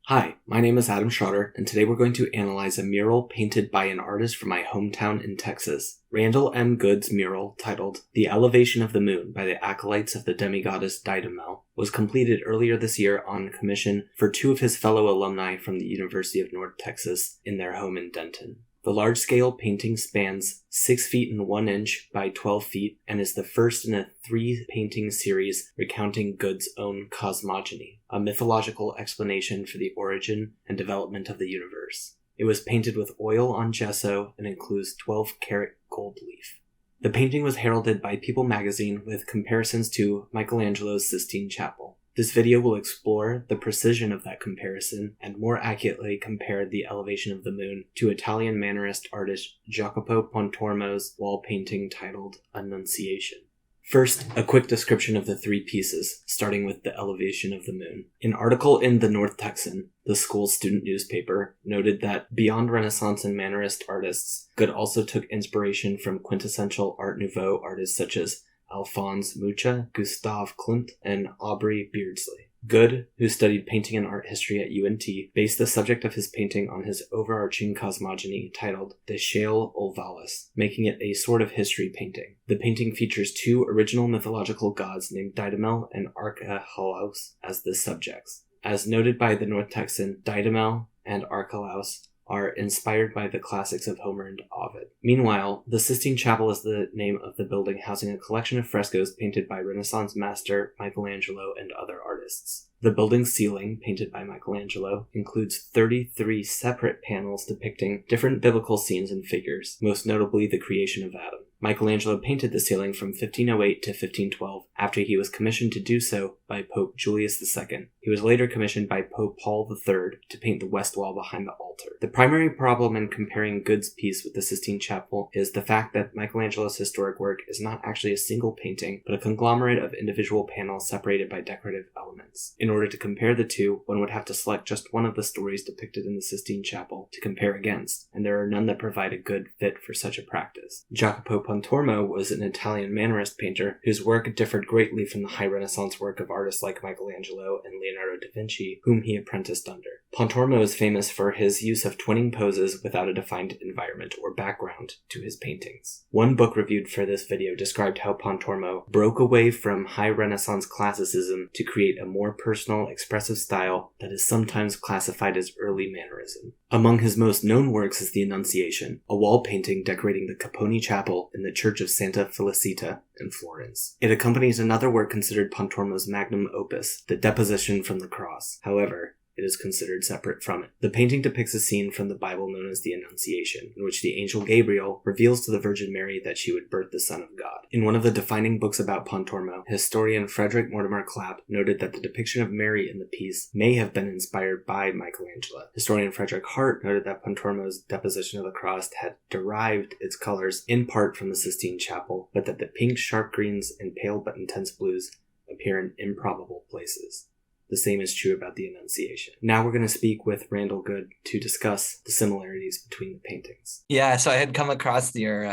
Hi, my name is Adam Schroeder, and today we're going to analyze a mural painted by an artist from my hometown in Texas. Randall M. Good's mural, titled The Elevation of the Moon by the Acolytes of the Demiggoddess Didamel, was completed earlier this year on commission for two of his fellow alumni from the University of North Texas in their home in Denton. The large-scale painting spans 6 feet and 1 inch by 12 feet and is the first in a 3-painting series recounting Good's own cosmogony, a mythological explanation for the origin and development of the universe. It was painted with oil on gesso and includes 12-karat gold leaf. The painting was heralded by People magazine with comparisons to Michelangelo's Sistine Chapel. This video will explore the precision of that comparison and more accurately compare the elevation of the moon to Italian Mannerist artist Jacopo Pontormo's wall painting titled Annunciation. First, a quick description of the three pieces, starting with the elevation of the moon. An article in the North Texan, the school's student newspaper, noted that beyond Renaissance and Mannerist artists, Good also took inspiration from quintessential Art Nouveau artists such as Alphonse Mucha, Gustave Klimt, and Aubrey Beardsley. Good, who studied painting and art history at UNT, based the subject of his painting on his overarching cosmogony titled De Shale Olvalis, making it a sort of history painting. The painting features two original mythological gods named Didamel and Archelaus as the subjects. As noted by the North Texan, Didamel and Archelaus are inspired by the classics of Homer and Ovid. Meanwhile, the Sistine Chapel is the name of the building housing a collection of frescoes painted by Renaissance master Michelangelo and other artists. The building's ceiling, painted by Michelangelo, includes 33 separate panels depicting different biblical scenes and figures, most notably the creation of Adam. Michelangelo painted the ceiling from 1508 to 1512 after he was commissioned to do so by Pope Julius II. He was later commissioned by Pope Paul III to paint the west wall behind the altar. The primary problem in comparing Good's piece with the Sistine Chapel is the fact that Michelangelo's historic work is not actually a single painting, but a conglomerate of individual panels separated by decorative elements. In order to compare the two, one would have to select just one of the stories depicted in the Sistine Chapel to compare against, and there are none that provide a good fit for such a practice. Jacopo Pontormo was an Italian Mannerist painter whose work differed greatly from the high Renaissance work of artists like Michelangelo and Leonardo da Vinci, whom he apprenticed under. Pontormo is famous for his use of twinning poses without a defined environment or background to his paintings. One book reviewed for this video described how Pontormo broke away from high Renaissance classicism to create a more personal, expressive style that is sometimes classified as early Mannerism. Among his most known works is the Annunciation, a wall painting decorating the Capponi Chapel in the Church of Santa Felicita in Florence. It accompanies another work considered Pontormo's magnum opus, The Deposition from the Cross. However, it is considered separate from it. The painting depicts a scene from the Bible known as the Annunciation, in which the angel Gabriel reveals to the Virgin Mary that she would birth the Son of God. In one of the defining books about Pontormo, historian Frederick Mortimer Clapp noted that the depiction of Mary in the piece may have been inspired by Michelangelo. Historian Frederick Hart noted that Pontormo's Deposition of the Cross had derived its colors in part from the Sistine Chapel, but that the pinks, sharp greens, and pale but intense blues appear in improbable places. The same is true about the Annunciation. Now we're going to speak with Randall Good to discuss the similarities between the paintings. Yeah, so I had come across your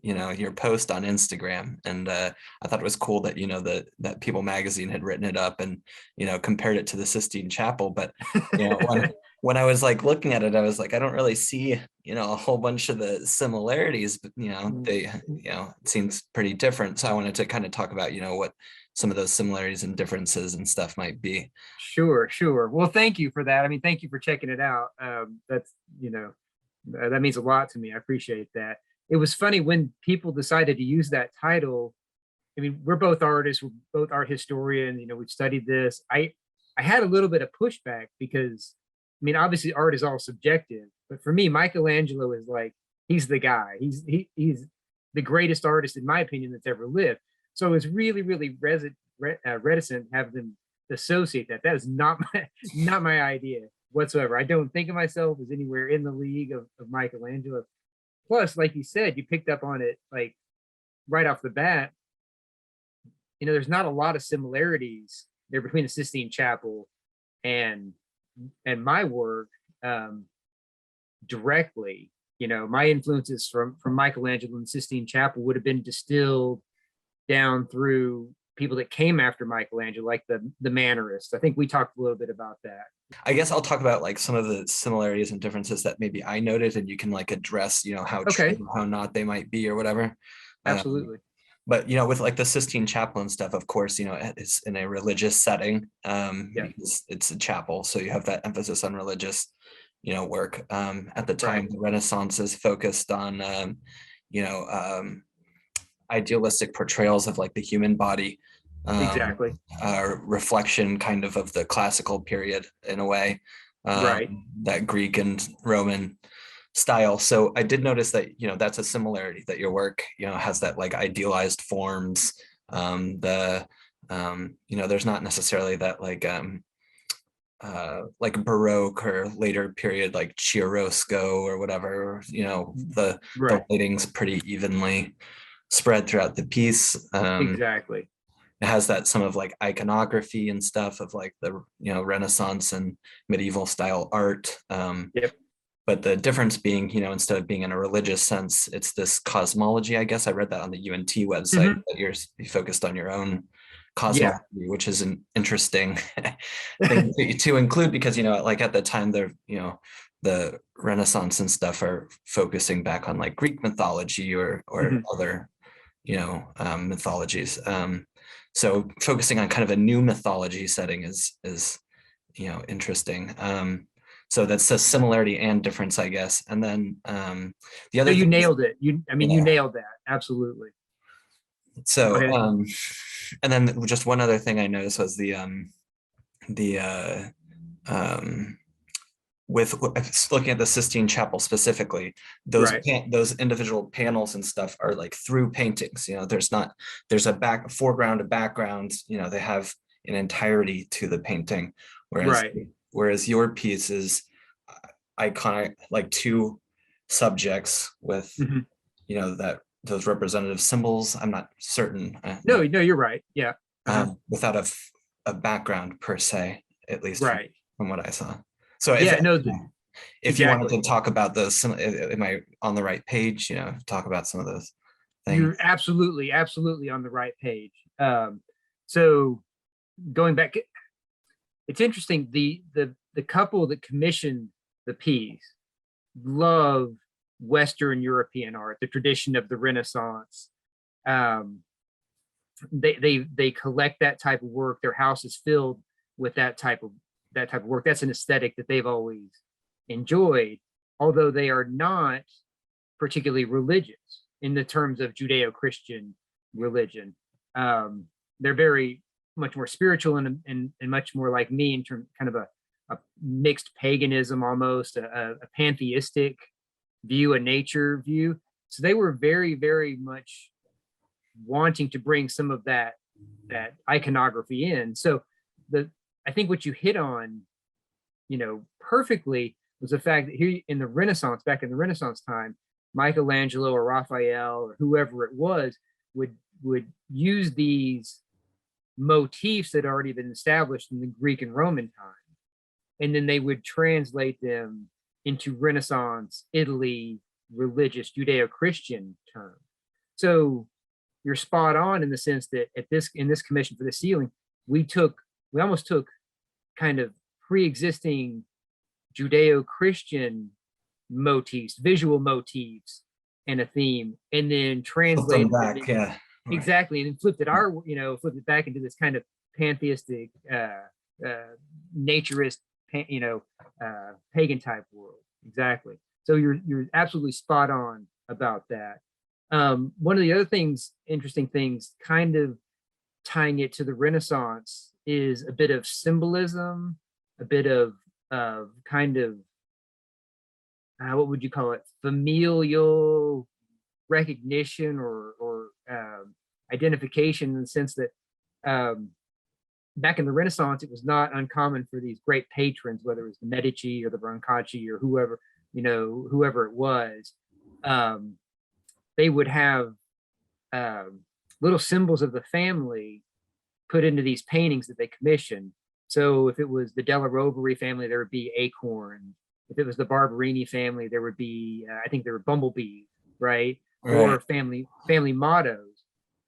your post on Instagram, and I thought it was cool that that People magazine had written it up and compared it to the Sistine Chapel. But when I was like looking at it, I was like, I don't really see a whole bunch of the similarities, but they it seems pretty different. So I wanted to kind of talk about what some of those similarities and differences and stuff might be. Sure. Well, thank you for that. I mean, thank you for checking it out. That's, that means a lot to me. I appreciate that. It was funny when people decided to use that title. I mean, we're both artists, we're both art historians, we've studied this. I had a little bit of pushback because, I mean, obviously art is all subjective, but for me, Michelangelo is like, he's the guy. He's the greatest artist, in my opinion, that's ever lived. So I was really, really reticent to have them associate that. That is not my idea whatsoever. I don't think of myself as anywhere in the league of Michelangelo. Plus, like you said, you picked up on it like right off the bat. There's not a lot of similarities there between the Sistine Chapel and my work directly. My influences from Michelangelo and Sistine Chapel would have been distilled down through people that came after Michelangelo, like the Mannerists. I think we talked a little bit about that. I guess I'll talk about like some of the similarities and differences that maybe I noted, and you can like address, how Okay. true, how not they might be or whatever. Absolutely. But with like the Sistine Chapel and stuff, of course, it's in a religious setting, because it's a chapel, so you have that emphasis on religious, work. At the time, Right. the Renaissance is focused on, idealistic portrayals of like the human body, Exactly. reflection kind of the classical period in a way, Right. that Greek and Roman style. So I did notice that, that's a similarity, that your work, has that like idealized forms. There's not necessarily that like Baroque or later period, like Chiarosco or whatever, the Right. lighting's pretty evenly spread throughout the piece. Exactly. It has that some of like iconography and stuff of like the Renaissance and medieval style art. Yep. But the difference being, instead of being in a religious sense, it's this cosmology. I guess I read that on the UNT website, that you're focused on your own cosmology, which is an interesting thing to include, because like at the time the Renaissance and stuff are focusing back on like Greek mythology or other mythologies. So focusing on kind of a new mythology setting is interesting. So that's a similarity and difference, I guess. And then the other So you thing nailed it. You nailed that. Absolutely. So and then just one other thing I noticed was with looking at the Sistine Chapel specifically, those those individual panels and stuff are like through paintings. There's a foreground, a background. They have an entirety to the painting, whereas your piece is iconic, like two subjects with that those representative symbols. I'm not certain. No, you're right. Yeah. Without a background per se, at least from what I saw. So if you wanted to talk about those, am I on the right page? Talk about some of those things. You're absolutely on the right page. So going back, it's interesting. The couple that commissioned the piece love Western European art, the tradition of the Renaissance. They collect that type of work. Their house is filled with that type of work. That's an aesthetic that they've always enjoyed, although they are not particularly religious in the terms of Judeo-Christian religion. They're very much more spiritual and much more like me in terms kind of a mixed paganism, almost a pantheistic view, a nature view. So they were very, very much wanting to bring some of that iconography in. So I think what you hit on, perfectly, was the fact that here in the Renaissance, back in the Renaissance time, Michelangelo or Raphael or whoever it was would use these motifs that had already been established in the Greek and Roman time, and then they would translate them into Renaissance Italy religious Judeo-Christian terms. So you're spot on in the sense that in this commission for the ceiling, we almost took kind of pre-existing Judeo-Christian motifs, visual motifs, and a theme, and then translated them back, exactly, and then flipped it back into this kind of pantheistic, naturist, pagan type world. Exactly. So you're absolutely spot on about that. One of the other interesting things, kind of tying it to the Renaissance, is a bit of symbolism, a bit of kind of what would you call it? Familial recognition or identification, in the sense that back in the Renaissance, it was not uncommon for these great patrons, whether it was the Medici or the Brancacci or whoever it was, they would have little symbols of the family put into these paintings that they commissioned. So if it was the Della Rovere family, there would be acorn. If it was the Barberini family, there would be, I think there were bumblebees, right? Or family mottos.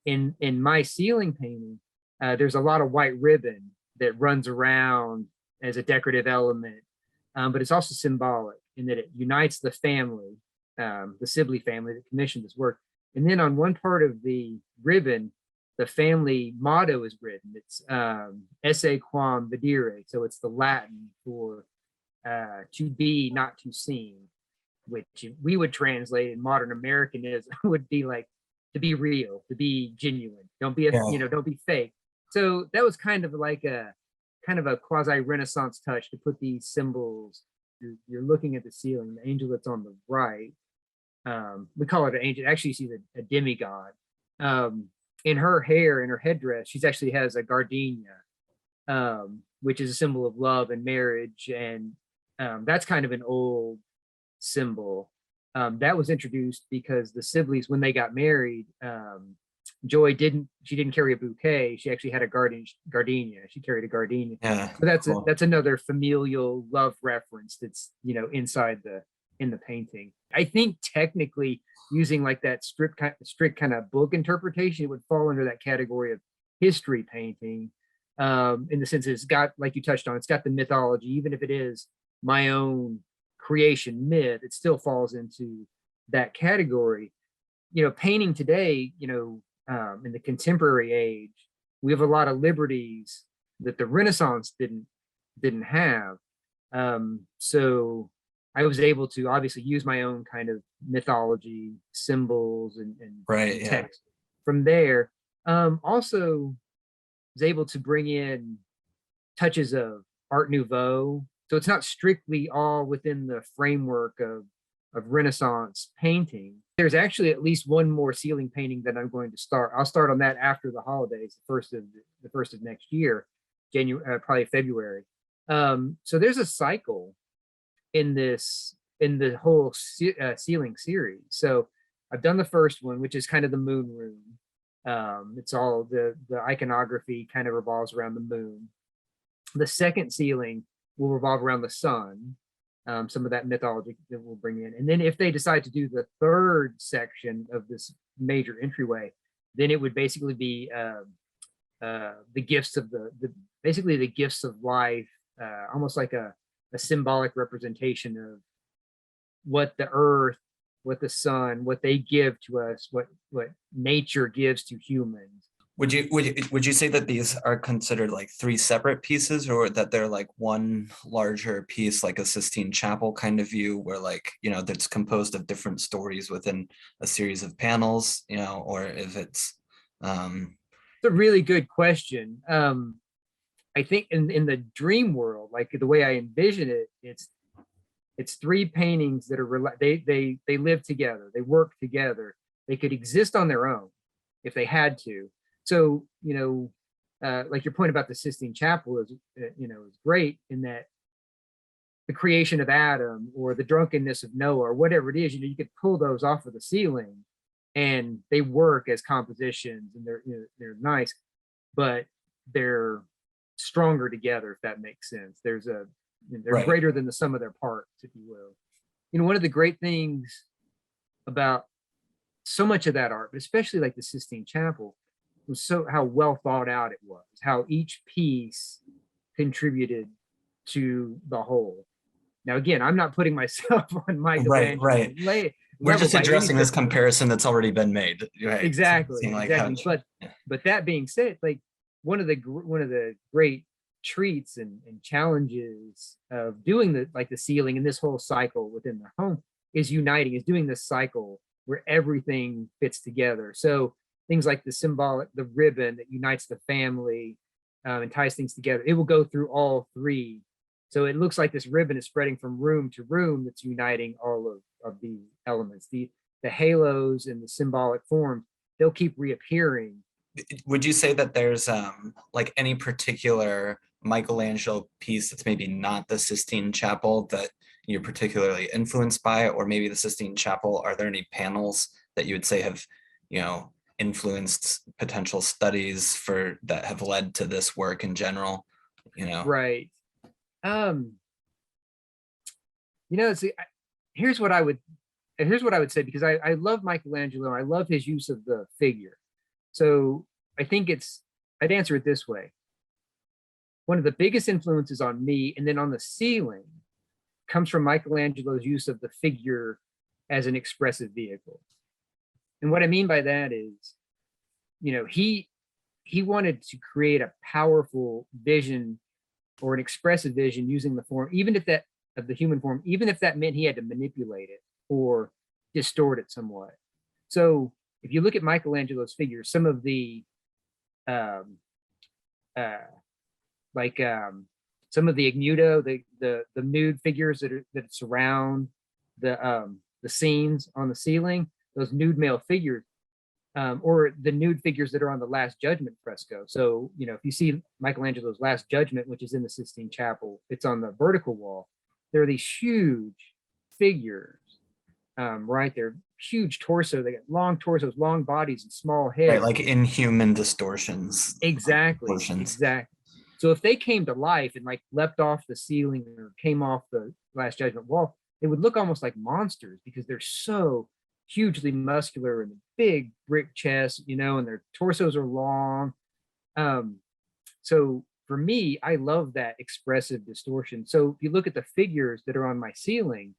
In my ceiling painting, there's a lot of white ribbon that runs around as a decorative element, but it's also symbolic in that it unites the family, the Sibley family that commissioned this work. And then on one part of the ribbon, the family motto is written. It's esse quam videre. So it's the Latin for to be, not to seem, which we would translate in modern Americanism would be like to be real, to be genuine. Don't be don't be fake. So that was kind of like a quasi Renaissance touch to put these symbols. You're looking at the ceiling, the angel that's on the right. We call it an angel. Actually, she's a demigod. In her hair, in her headdress, she actually has a gardenia, which is a symbol of love and marriage. And that's kind of an old symbol. That was introduced because the Sibleys, when they got married, Joy didn't carry a bouquet. She actually had a gardenia. She carried a gardenia. Yeah. So that's another familial love reference that's, inside in the painting. I think technically using like that strict kind of book interpretation, it would fall under that category of history painting, in the sense it's got, like you touched on, it's got the mythology. Even if it is my own creation myth, it still falls into that category. Painting today, in the contemporary age, we have a lot of liberties that the Renaissance didn't have. So I was able to obviously use my own kind of mythology, symbols, and Right, text from there. Also was able to bring in touches of Art Nouveau. So it's not strictly all within the framework of Renaissance painting. There's actually at least one more ceiling painting that I'm going to start. I'll start on that after the holidays, the first of next year, January, probably February. So there's a cycle in the whole ceiling series. So I've done the first one, which is kind of the moon room. It's all the iconography kind of revolves around the moon. The second ceiling will revolve around the sun. Some of that mythology that we'll bring in. And then if they decide to do the third section of this major entryway, then it would basically be the gifts of basically the gifts of life, almost like a symbolic representation of what the earth, what the sun, what they give to us, what nature gives to humans. Would you say that these are considered like three separate pieces, or that they're like one larger piece, like a Sistine Chapel kind of view, where that's composed of different stories within a series of panels, or if it's It's a really good question. I think in the dream world, like the way I envision it, it's three paintings that are they live together, they work together, they could exist on their own if they had to. So, like your point about the Sistine Chapel is great in that the creation of Adam or the drunkenness of Noah or whatever it is, you could pull those off of the ceiling and they work as compositions and they're nice, but they're stronger together, if that makes sense. They're right. Greater than the sum of their parts, if you will. One of the great things about so much of that art, but especially like the Sistine Chapel, was how well thought out it was, how each piece contributed to the whole. Now, again, I'm not putting myself on Michelangelo. Right. We're just addressing this comparison that's already been made. Right? Exactly. But that being said, like one of the great treats and challenges of doing the ceiling and this whole cycle within the home is doing this cycle where everything fits together. So things like the ribbon that unites the family and ties things together, it will go through all three. So it looks like this ribbon is spreading from room to room that's uniting all of the elements. The halos and the symbolic forms, they'll keep reappearing. Would you say that there's like any particular Michelangelo piece that's maybe not the Sistine Chapel that you're particularly influenced by, or maybe the Sistine Chapel? Are there any panels that you would say have, influenced potential studies that have led to this work in general? Right. Here's what I would say, because I love Michelangelo. I love his use of the figure. So I think it's I'd answer it this way. One of the biggest influences on me, and then on the ceiling, comes from Michelangelo's use of the figure as an expressive vehicle. And what I mean by that is, he wanted to create a powerful vision or an expressive vision using the form, even if that of the human form, even if that meant he had to manipulate it or distort it somewhat. So if you look at Michelangelo's figures, some of the some of the ignudo, the nude figures that surround the scenes on the ceiling, those nude male figures, or the nude figures that are on the Last Judgment fresco. So, if you see Michelangelo's Last Judgment, which is in the Sistine Chapel, it's on the vertical wall. There are these huge figures, right? They're huge torso. They got long torsos, long bodies, and small heads. Right, like inhuman distortions. Exactly. Exactly. So if they came to life and like leapt off the ceiling or came off the Last Judgment wall, they would look almost like monsters because they're so hugely muscular and big brick chests, and their torsos are long. So for me, I love that expressive distortion. So if you look at the figures that are on my ceiling,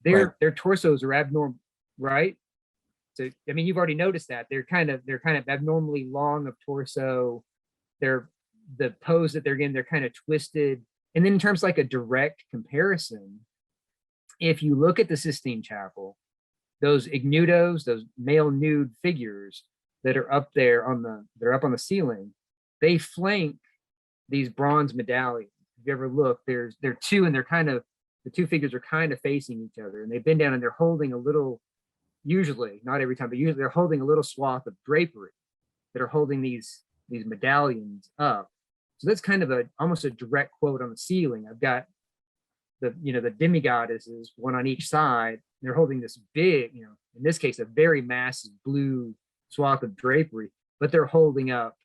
their torsos are abnormal, right? So I mean, you've already noticed that they're kind of abnormally long of torso. The pose that they're in, they're kind of twisted. And then in terms of like a direct comparison, if you look at the Sistine Chapel, those ignudos, those male nude figures that are up there they're up on the ceiling, they flank these bronze medallions. If you ever look, they're two, and the two figures are kind of facing each other, and they bend down and they're holding a little, usually, not every time, but usually they're holding a little swath of drapery that are holding these medallions up. So that's kind of almost a direct quote on the ceiling. I've got the demigoddesses, one on each side. They're holding this big, in this case, a very massive blue swath of drapery, but they're holding up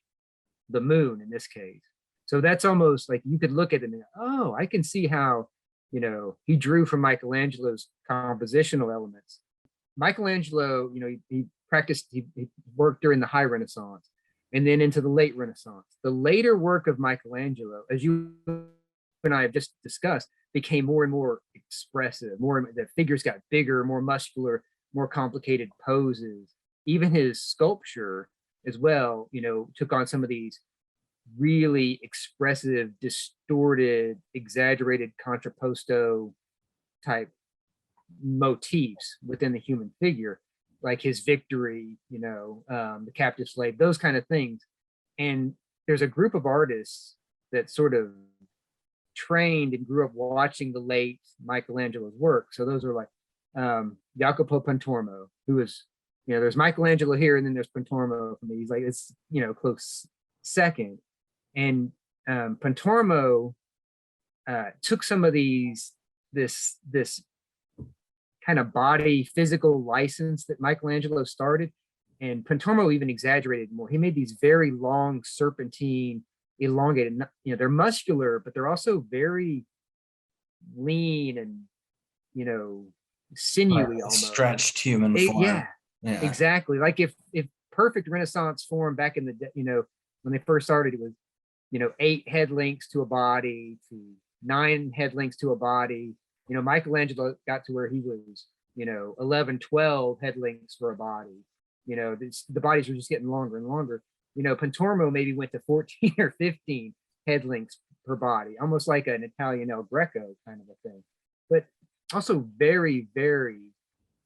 the moon in this case. So that's almost like you could look at it and go, oh, I can see how, he drew from Michelangelo's compositional elements. Michelangelo, he worked during the High Renaissance and then into the late Renaissance. The later work of Michelangelo, as you and I have just discussed, became more and more expressive. The figures got bigger, more muscular, more complicated poses. Even his sculpture as well, took on some of these really expressive, distorted, exaggerated contrapposto type motifs within the human figure, like his victory, the captive slave, those kind of things. And there's a group of artists that sort of trained and grew up watching the late Michelangelo's work. So those are like Jacopo Pontormo, who is, there's Michelangelo here, and then there's Pontormo for me. He's like, it's, close second. And Pontormo took some of this kind of body physical license that Michelangelo started, and Pontormo even exaggerated more. He made these very long serpentine, elongated, they're muscular, but they're also very lean and, sinewy, almost stretched human form. Yeah, exactly. Like if perfect Renaissance form back in the day, when they first started, it was 8 head links to a body to 9 head links to a body. Michelangelo got to where he was 11, 12 head links for a body. The bodies were just getting longer and longer. Pontormo maybe went to 14 or 15 head links per body, almost like an Italian El Greco kind of a thing, but also very, very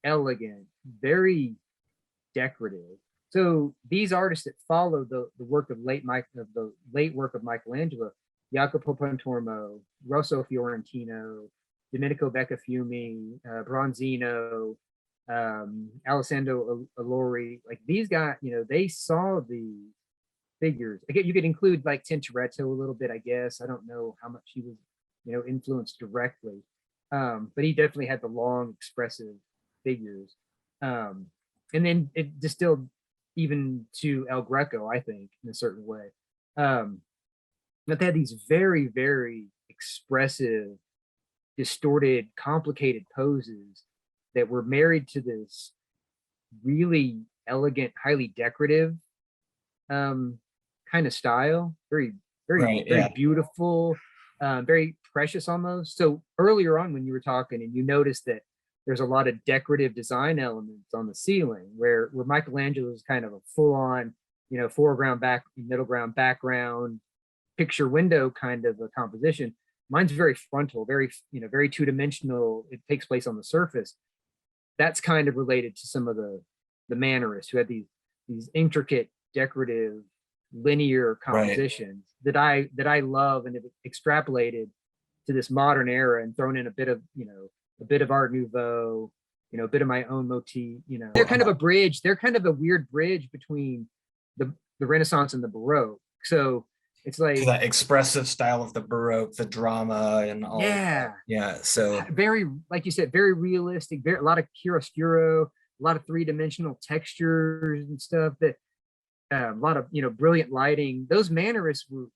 elegant, very decorative. So these artists that follow the work of the late work of Michelangelo, Jacopo Pontormo, Rosso Fiorentino, Domenico Beccafumi, Bronzino, Alessandro Allori, like these guys, they saw the figures. Again, you could include like Tintoretto a little bit, I guess. I don't know how much he was, influenced directly, but he definitely had the long, expressive figures. And then it distilled even to El Greco, I think, in a certain way. But they had these very, very expressive, distorted, complicated poses that were married to this really elegant, highly decorative kind of style, very, very, Right, very yeah. beautiful, very precious almost. So earlier on when you were talking and you noticed that there's a lot of decorative design elements on the ceiling where Michelangelo is kind of a full on, foreground, middle ground, background, picture window kind of a composition. Mine's very frontal, very, very two-dimensional. It takes place on the surface. That's kind of related to some of the Mannerists who had these intricate, decorative, linear compositions that I love and have extrapolated to this modern era and thrown in a bit of Art Nouveau, a bit of my own motif. They're kind of a bridge. They're kind of a weird bridge between the Renaissance and the Baroque. So it's like to that expressive style of the Baroque, the drama and all. Yeah. Yeah. So very, like you said, very realistic, a lot of chiaroscuro, a lot of three-dimensional textures and stuff, that a lot of brilliant lighting. Those Mannerists were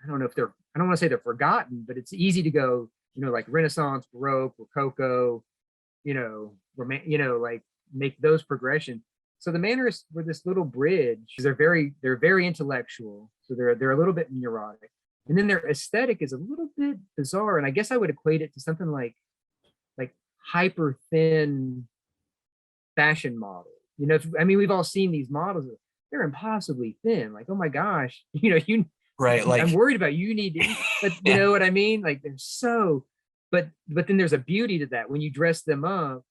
I don't want to say they're forgotten, but it's easy to go like Renaissance, Baroque, Rococo, like make those progression. So the Mannerists were this little bridge. They're very intellectual, so they're a little bit neurotic, and then their aesthetic is a little bit bizarre. And I guess I would equate it to something like hyper thin fashion model. We've all seen these models. They're impossibly thin. Like, oh my gosh, right. Like, I'm worried about you need to eat, but you know what I mean? Like they're so, but then there's a beauty to that when you dress them up.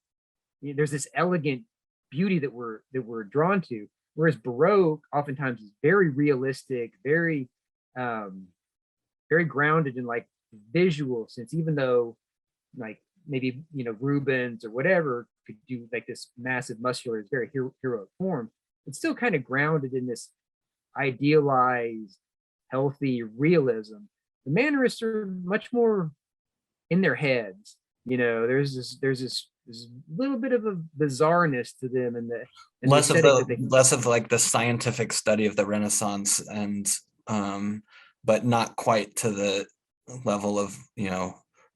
There's this elegant beauty that we're drawn to. Whereas Baroque oftentimes is very realistic, very very grounded in like visual sense, even though like maybe Rubens or whatever could do like this massive muscular, very heroic form. It's still kind of grounded in this idealized, healthy realism. The Mannerists are much more in their heads. There's this little bit of a bizarreness to them, and less of like the scientific study of the Renaissance, and but not quite to the level of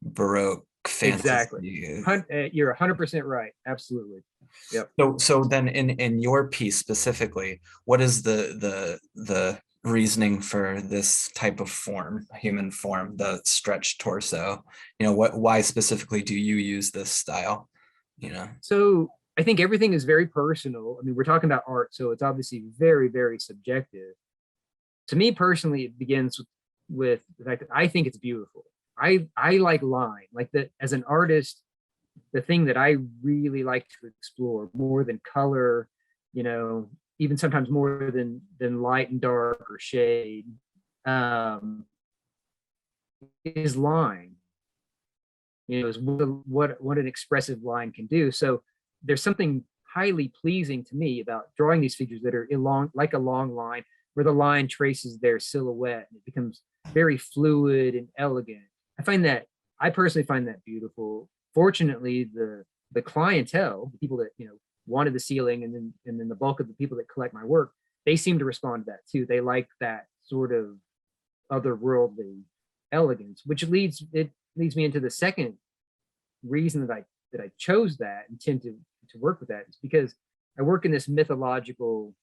Baroque fantasy. Exactly. You're 100% right. Absolutely. Yep. So then in your piece specifically, what is the reasoning for this type of form, human form, the stretched torso? Why specifically do you use this style? So I think everything is very personal. We're talking about art, so it's obviously very, very subjective. To me personally, it begins with the fact that I think it's beautiful. I like line, like that as an artist. The thing that I really like to explore more than color, even sometimes more than light and dark or shade, is line. Is what an expressive line can do. So there's something highly pleasing to me about drawing these figures that are like a long line, where the line traces their silhouette and it becomes very fluid and elegant. I personally find that beautiful. Fortunately, the clientele, the people that wanted the ceiling, and then the bulk of the people that collect my work, they seem to respond to that too. They like that sort of otherworldly elegance, which leads me into the second reason that I chose that and tend to work with that. Is because I work in this mythological,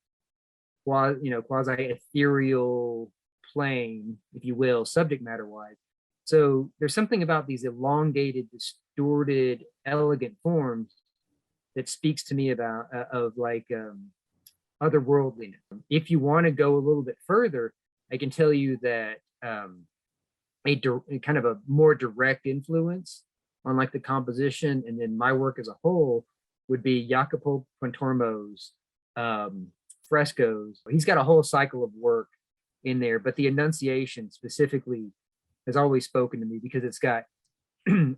quasi ethereal plane, if you will, subject matter wise. So there's something about these elongated, distorted, elegant forms that speaks to me about otherworldliness. If you want to go a little bit further, I can tell you that a kind of a more direct influence on like the composition and then my work as a whole would be Jacopo Pontormo's frescoes. He's got a whole cycle of work in there, but the Annunciation specifically has always spoken to me because it's got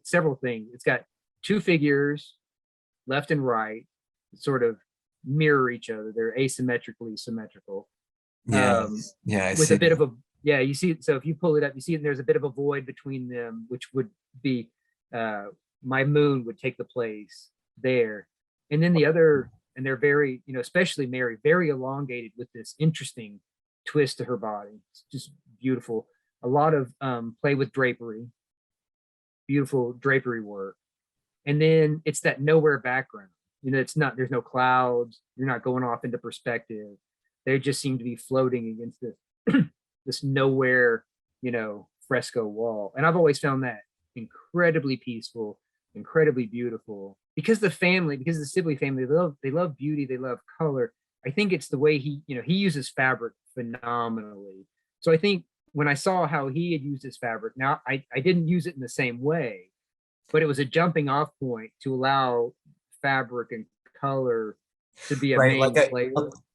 several things. It's got two figures, left and right, sort of mirror each other. They're asymmetrically symmetrical. Yeah, with a bit of a you see. So if you pull it up, you see there's a bit of a void between them, which would be my moon would take the place there, and then the other, and they're very, especially Mary, very elongated with this interesting twist to her body. It's just beautiful. A lot of play with drapery, beautiful drapery work. And then it's that nowhere background. It's not, there's no clouds. You're not going off into perspective. They just seem to be floating against this nowhere, fresco wall. And I've always found that incredibly peaceful, incredibly beautiful, because the Sibley family, they love beauty, they love color. I think it's the way he uses fabric phenomenally. So I think when I saw how he had used his fabric, now I didn't use it in the same way, but it was a jumping off point to allow fabric and color to be a Right, main player.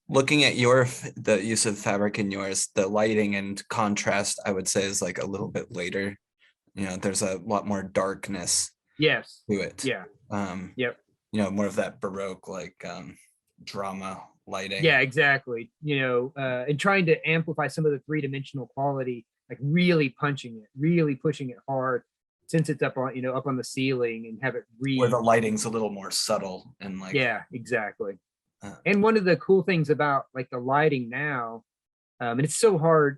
Looking at the use of fabric in yours, the lighting and contrast, I would say, is like a little bit later. There's a lot more darkness Yes. to it. Yeah. Yep. More of that Baroque drama lighting. Yeah, exactly. And trying to amplify some of the three-dimensional quality, like really punching it, really pushing it hard, since it's up on the ceiling, and have it where the lighting's a little more subtle and yeah, exactly. And one of the cool things about like the lighting now, and it's so hard,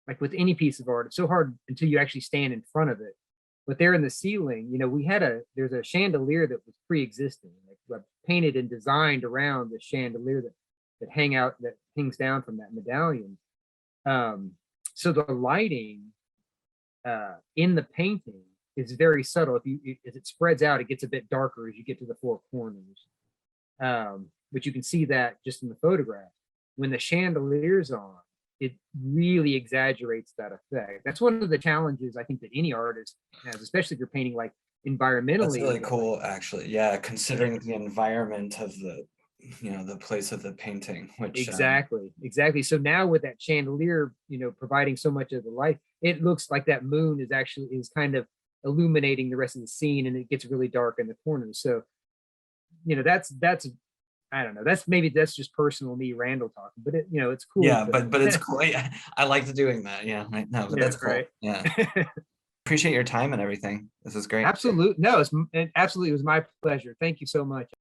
like with any piece of art, it's so hard until you actually stand in front of it. But there in the ceiling, there's a chandelier that was pre-existing, like painted and designed around the chandelier that hangs down from that medallion. So the lighting in the painting is very subtle. As it spreads out, it gets a bit darker as you get to the four corners. But you can see that just in the photograph. When the chandelier's on, it really exaggerates that effect. That's one of the challenges I think that any artist has, especially if you're painting like environmentally. That's really cool, actually. Yeah, considering the environment of the place of the painting, which exactly. So now with that chandelier, providing so much of the light, it looks like that moon is kind of illuminating the rest of the scene, and it gets really dark in the corners. So, that's I don't know. That's just personal me, Randall talking, but it's cool. Yeah, but it's cool. I liked doing that. Yeah, right. No, but that's cool. Right. Yeah. Appreciate your time and everything. This is great. Absolutely. No, it absolutely was my pleasure. Thank you so much.